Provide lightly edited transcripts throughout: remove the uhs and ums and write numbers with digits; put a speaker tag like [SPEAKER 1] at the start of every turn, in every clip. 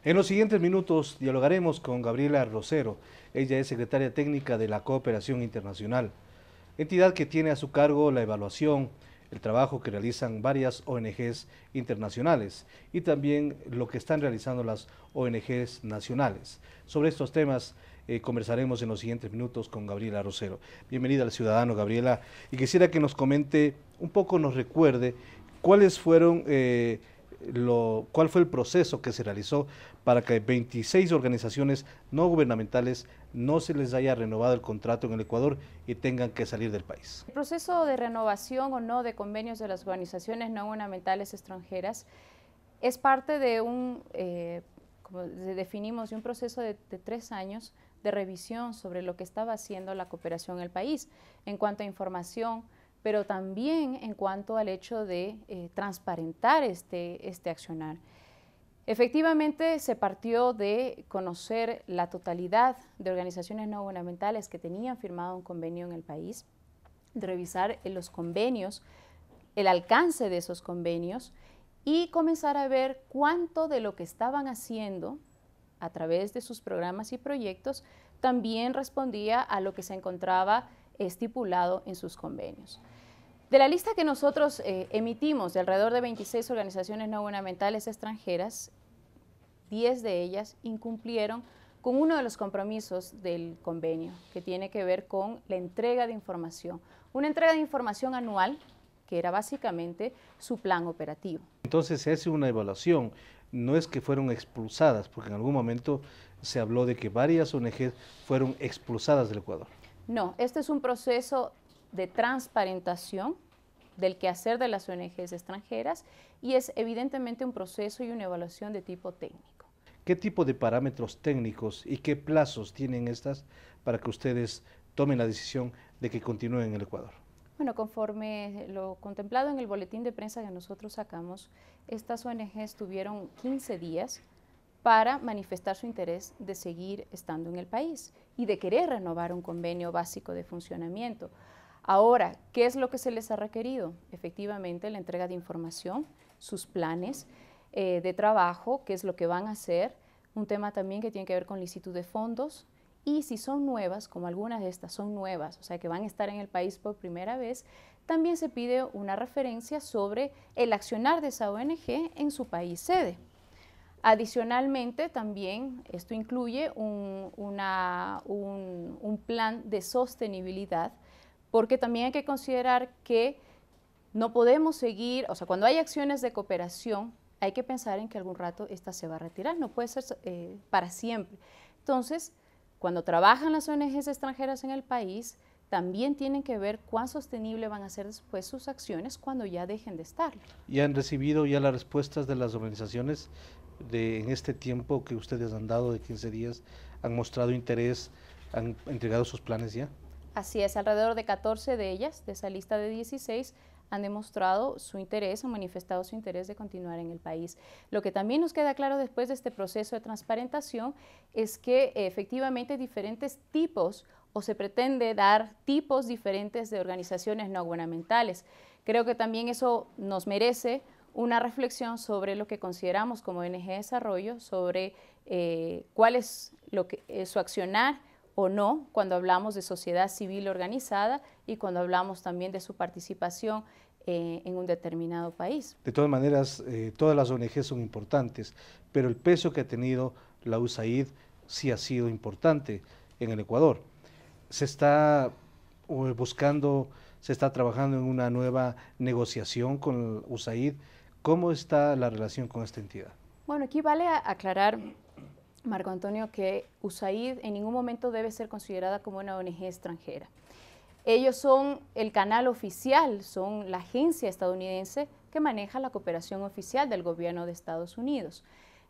[SPEAKER 1] En los siguientes minutos dialogaremos con Gabriela Rosero. Ella es secretaria técnica de la Cooperación Internacional, entidad que tiene a su cargo la evaluación, el trabajo que realizan varias ONGs internacionales y también lo que están realizando las ONGs nacionales. Sobre estos temas conversaremos en los siguientes minutos con Gabriela Rosero. Bienvenida al Ciudadano, Gabriela, y quisiera que nos comente un poco, nos recuerde cuáles fueron cuál fue el proceso que se realizó para que 26 organizaciones no gubernamentales no se les haya renovado el contrato en el Ecuador y tengan que salir del país.
[SPEAKER 2] El proceso de renovación o no de convenios de las organizaciones no gubernamentales extranjeras es parte de como definimos, de un proceso de 3 años de revisión sobre lo que estaba haciendo la cooperación en el país en cuanto a información, pero también en cuanto al hecho de transparentar este accionar. Efectivamente, se partió de conocer la totalidad de organizaciones no gubernamentales que tenían firmado un convenio en el país, de revisar los convenios, el alcance de esos convenios y comenzar a ver cuánto de lo que estaban haciendo a través de sus programas y proyectos también respondía a lo que se encontraba estipulado en sus convenios. De la lista que nosotros emitimos de alrededor de 26 organizaciones no gubernamentales extranjeras, 10 de ellas incumplieron con uno de los compromisos del convenio, que tiene que ver con la entrega de información. Una entrega de información anual, que era básicamente su plan operativo.
[SPEAKER 1] Entonces se hace una evaluación, no es que fueron expulsadas, porque en algún momento se habló de que varias ONG fueron expulsadas del Ecuador.
[SPEAKER 2] No, este es un proceso de transparentación del quehacer de las ONGs extranjeras y es evidentemente un proceso y una evaluación de tipo técnico.
[SPEAKER 1] ¿Qué tipo de parámetros técnicos y qué plazos tienen estas para que ustedes tomen la decisión de que continúen en el Ecuador?
[SPEAKER 2] Bueno, conforme lo contemplado en el boletín de prensa que nosotros sacamos, estas ONGs tuvieron 15 días para manifestar su interés de seguir estando en el país y de querer renovar un convenio básico de funcionamiento. Ahora, ¿qué es lo que se les ha requerido? Efectivamente, la entrega de información, sus planes de trabajo, qué es lo que van a hacer, un tema también que tiene que ver con licitud de fondos, y si son nuevas, como algunas de estas son nuevas, o sea que van a estar en el país por primera vez, también se pide una referencia sobre el accionar de esa ONG en su país sede. Adicionalmente, también esto incluye un plan de sostenibilidad, porque también hay que considerar que no podemos seguir, o sea, cuando hay acciones de cooperación, hay que pensar en que algún rato esta se va a retirar, no puede ser para siempre. Entonces, cuando trabajan las ONGs extranjeras en el país, también tienen que ver cuán sostenible van a ser después sus acciones cuando ya dejen de estarlo.
[SPEAKER 1] ¿Y han recibido ya las respuestas de las organizaciones en este tiempo que ustedes han dado de 15 días? ¿Han mostrado interés? ¿Han entregado sus planes ya?
[SPEAKER 2] Así es, alrededor de 14 de ellas, de esa lista de 16, han demostrado su interés, han manifestado su interés de continuar en el país. Lo que también nos queda claro después de este proceso de transparentación es que efectivamente diferentes tipos o se pretende dar tipos diferentes de organizaciones no gubernamentales. Creo que también eso nos merece una reflexión sobre lo que consideramos como ONG de desarrollo, sobre cuál es su accionar o no cuando hablamos de sociedad civil organizada y cuando hablamos también de su participación en un determinado país.
[SPEAKER 1] De todas maneras, todas las ONG son importantes, pero el peso que ha tenido la USAID sí ha sido importante en el Ecuador. Se está buscando, se está trabajando en una nueva negociación con USAID. ¿Cómo está la relación con esta entidad?
[SPEAKER 2] Bueno, aquí vale aclarar, Marco Antonio, que USAID en ningún momento debe ser considerada como una ONG extranjera. Ellos son el canal oficial, son la agencia estadounidense que maneja la cooperación oficial del gobierno de Estados Unidos.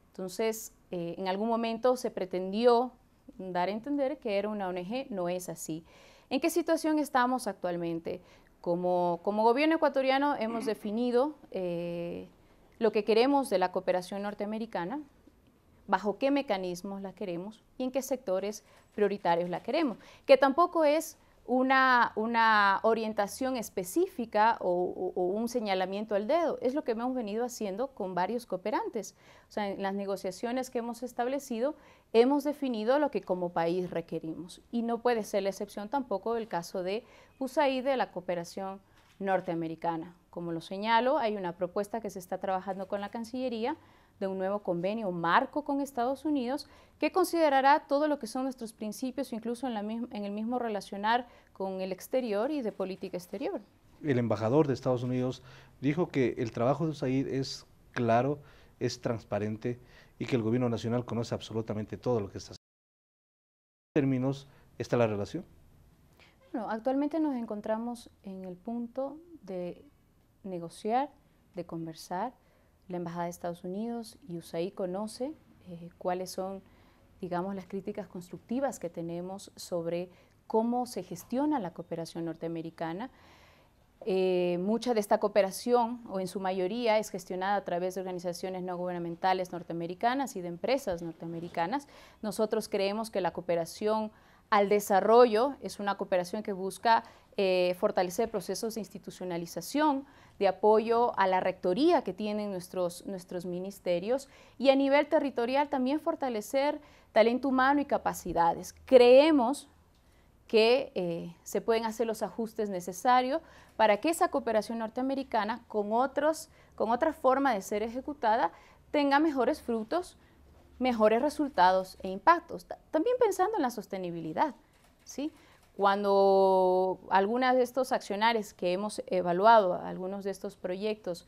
[SPEAKER 2] Entonces, en algún momento se pretendió dar a entender que era una ONG, no es así. ¿En qué situación estamos actualmente? Como gobierno ecuatoriano hemos definido lo que queremos de la cooperación norteamericana, bajo qué mecanismos la queremos y en qué sectores prioritarios la queremos, que tampoco es una orientación específica o un señalamiento al dedo. Es lo que hemos venido haciendo con varios cooperantes. O sea, en las negociaciones que hemos establecido, hemos definido lo que como país requerimos. Y no puede ser la excepción tampoco el caso de USAID, de la cooperación norteamericana. Como lo señalo, hay una propuesta que se está trabajando con la Cancillería de un nuevo convenio marco con Estados Unidos que considerará todo lo que son nuestros principios, incluso en el mismo relacionar con el exterior y de política exterior.
[SPEAKER 1] El embajador de Estados Unidos dijo que el trabajo de USAID es claro, es transparente y que el gobierno nacional conoce absolutamente todo lo que está haciendo. ¿En qué términos está la relación?
[SPEAKER 2] Bueno, actualmente nos encontramos en el punto de negociar, de conversar. La Embajada de Estados Unidos y USAID conoce cuáles son, digamos, las críticas constructivas que tenemos sobre cómo se gestiona la cooperación norteamericana. Mucha de esta cooperación, o en su mayoría, es gestionada a través de organizaciones no gubernamentales norteamericanas y de empresas norteamericanas. Nosotros creemos que la cooperación al desarrollo es una cooperación que busca fortalecer procesos de institucionalización, de apoyo a la rectoría que tienen nuestros ministerios y a nivel territorial también fortalecer talento humano y capacidades. Creemos que se pueden hacer los ajustes necesarios para que esa cooperación norteamericana con otra forma de ser ejecutada tenga mejores frutos, mejores resultados e impactos. También pensando en la sostenibilidad, ¿sí? Cuando algunos de estos accionarios que hemos evaluado, algunos de estos proyectos,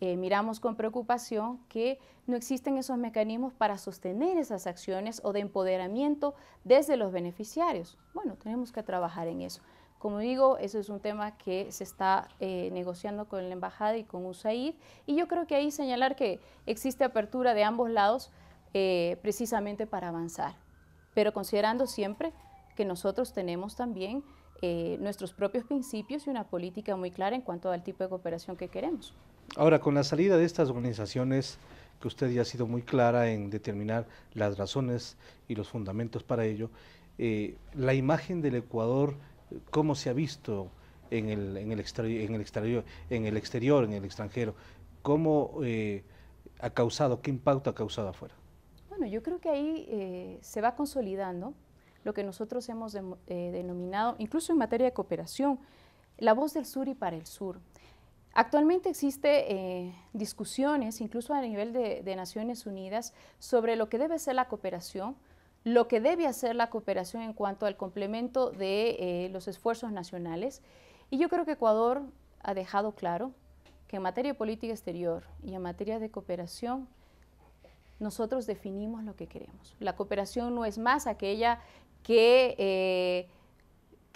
[SPEAKER 2] miramos con preocupación que no existen esos mecanismos para sostener esas acciones o de empoderamiento desde los beneficiarios. Bueno, tenemos que trabajar en eso. Como digo, eso es un tema que se está negociando con la Embajada y con USAID, y yo creo que ahí señalar que existe apertura de ambos lados precisamente para avanzar, pero considerando siempre que nosotros tenemos también nuestros propios principios y una política muy clara en cuanto al tipo de cooperación que queremos.
[SPEAKER 1] Ahora, con la salida de estas organizaciones, que usted ya ha sido muy clara en determinar las razones y los fundamentos para ello, la imagen del Ecuador, ¿cómo se ha visto en el exterior, en el extranjero? ¿Cómo ha causado, qué impacto ha causado afuera?
[SPEAKER 2] Bueno, yo creo que ahí se va consolidando lo que nosotros hemos denominado, incluso en materia de cooperación, la voz del sur y para el sur. Actualmente existen discusiones, incluso a nivel de Naciones Unidas, sobre lo que debe ser la cooperación, lo que debe hacer la cooperación en cuanto al complemento de los esfuerzos nacionales. Y yo creo que Ecuador ha dejado claro que en materia de política exterior y en materia de cooperación, nosotros definimos lo que queremos. La cooperación no es más aquella que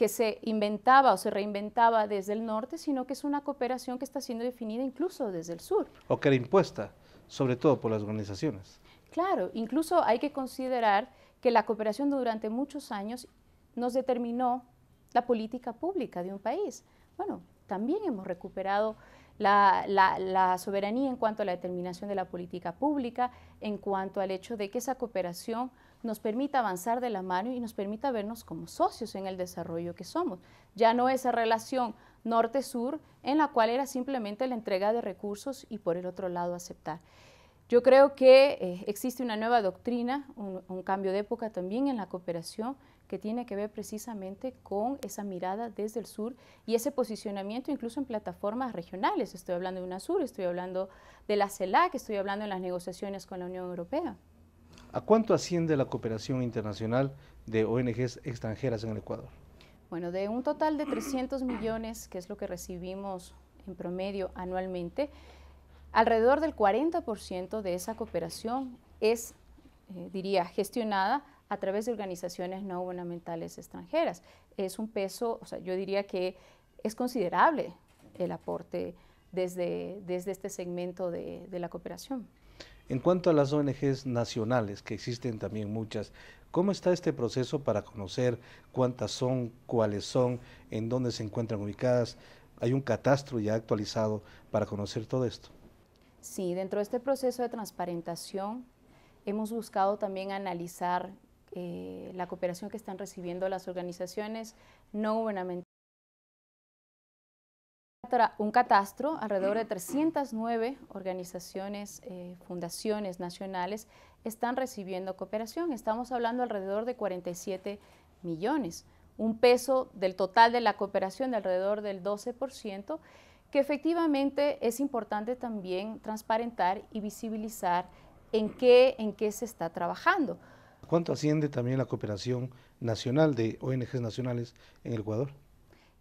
[SPEAKER 2] se inventaba o se reinventaba desde el norte, sino que es una cooperación que está siendo definida incluso desde el sur.
[SPEAKER 1] O que era impuesta, sobre todo por las organizaciones.
[SPEAKER 2] Claro, incluso hay que considerar que la cooperación durante muchos años nos determinó la política pública de un país. Bueno, también hemos recuperado la soberanía en cuanto a la determinación de la política pública, en cuanto al hecho de que esa cooperación nos permita avanzar de la mano y nos permita vernos como socios en el desarrollo que somos. Ya no esa relación norte-sur en la cual era simplemente la entrega de recursos y por el otro lado aceptar. Yo creo que existe una nueva doctrina, un cambio de época también en la cooperación que tiene que ver precisamente con esa mirada desde el sur y ese posicionamiento incluso en plataformas regionales. Estoy hablando de UNASUR, estoy hablando de la CELAC, estoy hablando en las negociaciones con la Unión Europea.
[SPEAKER 1] ¿A cuánto asciende la cooperación internacional de ONGs extranjeras en el Ecuador?
[SPEAKER 2] Bueno, de un total de 300 millones, que es lo que recibimos en promedio anualmente, alrededor del 40% de esa cooperación es, diría, gestionada a través de organizaciones no gubernamentales extranjeras. Es un peso, o sea, yo diría que es considerable el aporte desde este segmento de la cooperación.
[SPEAKER 1] En cuanto a las ONGs nacionales, que existen también muchas, ¿cómo está este proceso para conocer cuántas son, cuáles son, en dónde se encuentran ubicadas? ¿Hay un catastro ya actualizado para conocer todo esto?
[SPEAKER 2] Sí, dentro de este proceso de transparentación hemos buscado también analizar la cooperación que están recibiendo las organizaciones no gubernamentales. Un catastro, alrededor de 309 organizaciones, fundaciones nacionales están recibiendo cooperación. Estamos hablando alrededor de 47 millones, un peso del total de la cooperación de alrededor del 12%, que efectivamente es importante también transparentar y visibilizar en qué se está trabajando.
[SPEAKER 1] ¿Cuánto asciende también la cooperación nacional de ONGs nacionales en el Ecuador?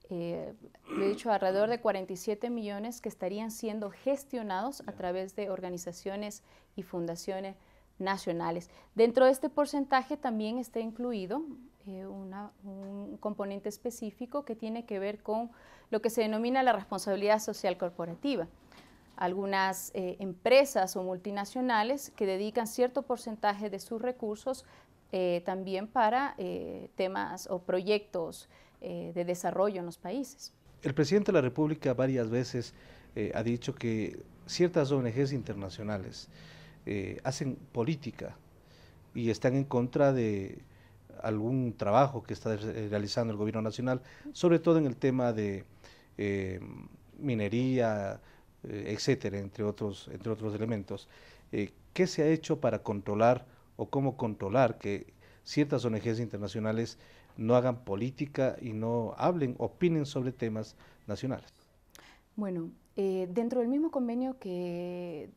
[SPEAKER 2] Lo he dicho, alrededor de 47 millones que estarían siendo gestionados a través de organizaciones y fundaciones nacionales. Dentro de este porcentaje también está incluido un componente específico que tiene que ver con lo que se denomina la responsabilidad social corporativa. Algunas empresas o multinacionales que dedican cierto porcentaje de sus recursos también para temas o proyectos de desarrollo en los países.
[SPEAKER 1] El presidente de la República varias veces ha dicho que ciertas ONGs internacionales hacen política y están en contra de algún trabajo que está realizando el gobierno nacional, sobre todo en el tema de minería, etcétera, entre otros elementos. ¿Qué se ha hecho para controlar o cómo controlar que ciertas ONGs internacionales no hagan política y no hablen, opinen sobre temas nacionales?
[SPEAKER 2] Bueno, dentro del mismo convenio de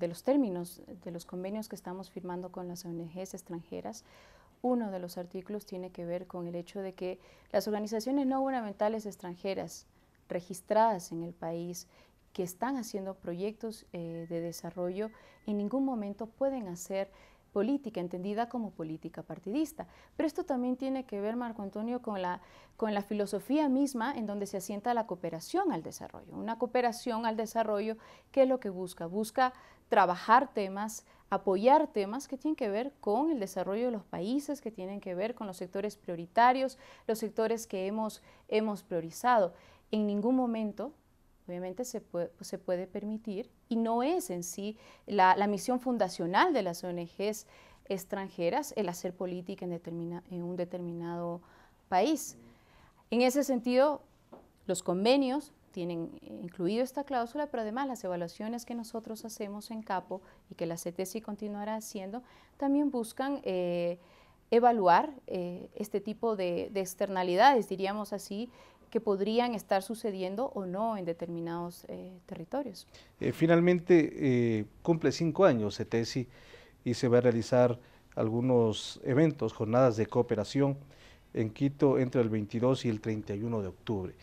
[SPEAKER 2] los términos de los convenios que estamos firmando con las ONGs extranjeras, uno de los artículos tiene que ver con el hecho de que las organizaciones no gubernamentales extranjeras registradas en el país que están haciendo proyectos de desarrollo en ningún momento pueden hacer política, entendida como política partidista. Pero esto también tiene que ver, Marco Antonio, con la filosofía misma en donde se asienta la cooperación al desarrollo. Una cooperación al desarrollo, ¿qué es lo que busca? Busca trabajar temas, apoyar temas que tienen que ver con el desarrollo de los países, que tienen que ver con los sectores prioritarios, los sectores que hemos priorizado. En ningún momento obviamente se puede permitir, y no es en sí la misión fundacional de las ONGs extranjeras el hacer política en un determinado país. En ese sentido, los convenios tienen incluido esta cláusula, pero además las evaluaciones que nosotros hacemos en CAPO y que la CETESI continuará haciendo, también buscan evaluar este tipo de externalidades, diríamos así, que podrían estar sucediendo o no en determinados territorios.
[SPEAKER 1] Finalmente cumple 5 años CETESI y se va a realizar algunos eventos, jornadas de cooperación en Quito entre el 22 y el 31 de octubre.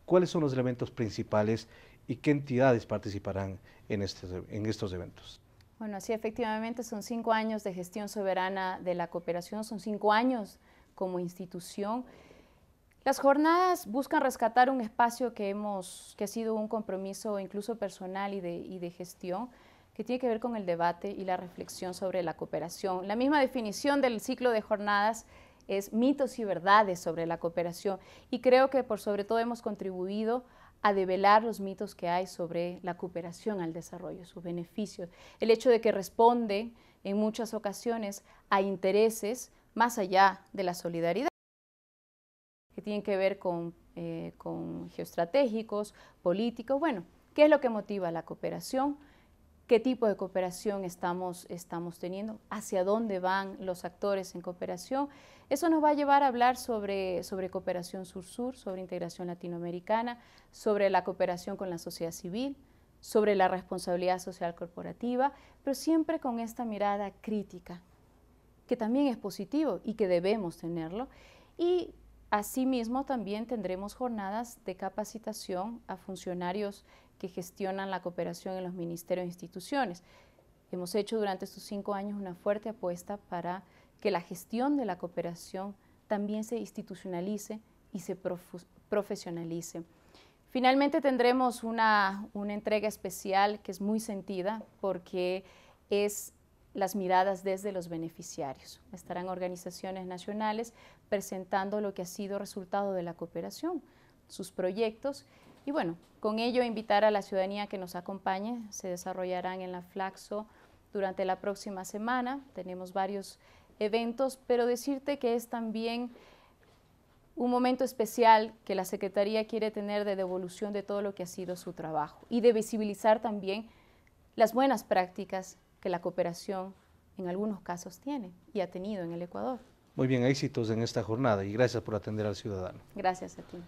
[SPEAKER 1] ¿Cuáles son los elementos principales y qué entidades participarán en estos eventos?
[SPEAKER 2] Bueno, sí, efectivamente son 5 años de gestión soberana de la cooperación, son 5 años como institución. Las jornadas buscan rescatar un espacio que ha sido un compromiso incluso personal y de gestión, que tiene que ver con el debate y la reflexión sobre la cooperación. La misma definición del ciclo de jornadas es mitos y verdades sobre la cooperación, y creo que por sobre todo hemos contribuido a develar los mitos que hay sobre la cooperación al desarrollo, sus beneficios, el hecho de que responde en muchas ocasiones a intereses más allá de la solidaridad, que tienen que ver con geoestratégicos, políticos. Bueno, ¿qué es lo que motiva la cooperación? ¿Qué tipo de cooperación estamos teniendo? ¿Hacia dónde van los actores en cooperación? Eso nos va a llevar a hablar sobre cooperación sur-sur, sobre integración latinoamericana, sobre la cooperación con la sociedad civil, sobre la responsabilidad social corporativa, pero siempre con esta mirada crítica, que también es positivo y que debemos tenerlo. Y asimismo, también tendremos jornadas de capacitación a funcionarios que gestionan la cooperación en los ministerios e instituciones. Hemos hecho durante estos 5 años una fuerte apuesta para que la gestión de la cooperación también se institucionalice y se profesionalice. Finalmente tendremos una entrega especial que es muy sentida porque es las miradas desde los beneficiarios. Estarán organizaciones nacionales presentando lo que ha sido resultado de la cooperación, sus proyectos, y bueno, con ello invitar a la ciudadanía que nos acompañe. Se desarrollarán en la Flaxo durante la próxima semana. Tenemos varios eventos, pero decirte que es también un momento especial que la Secretaría quiere tener de devolución de todo lo que ha sido su trabajo y de visibilizar también las buenas prácticas que la cooperación en algunos casos tiene y ha tenido en el Ecuador.
[SPEAKER 1] Muy bien, éxitos en esta jornada y gracias por atender al ciudadano.
[SPEAKER 2] Gracias a ti.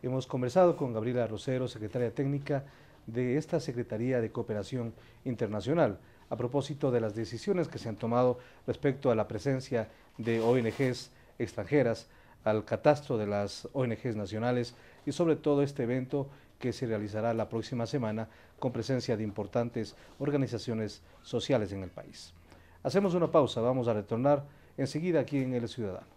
[SPEAKER 1] Hemos conversado con Gabriela Rosero, secretaria técnica de esta Secretaría de Cooperación Internacional, a propósito de las decisiones que se han tomado respecto a la presencia de ONGs extranjeras, al catastro de las ONGs nacionales y sobre todo este evento que se realizará la próxima semana con presencia de importantes organizaciones sociales en el país. Hacemos una pausa, vamos a retornar enseguida aquí en El Ciudadano.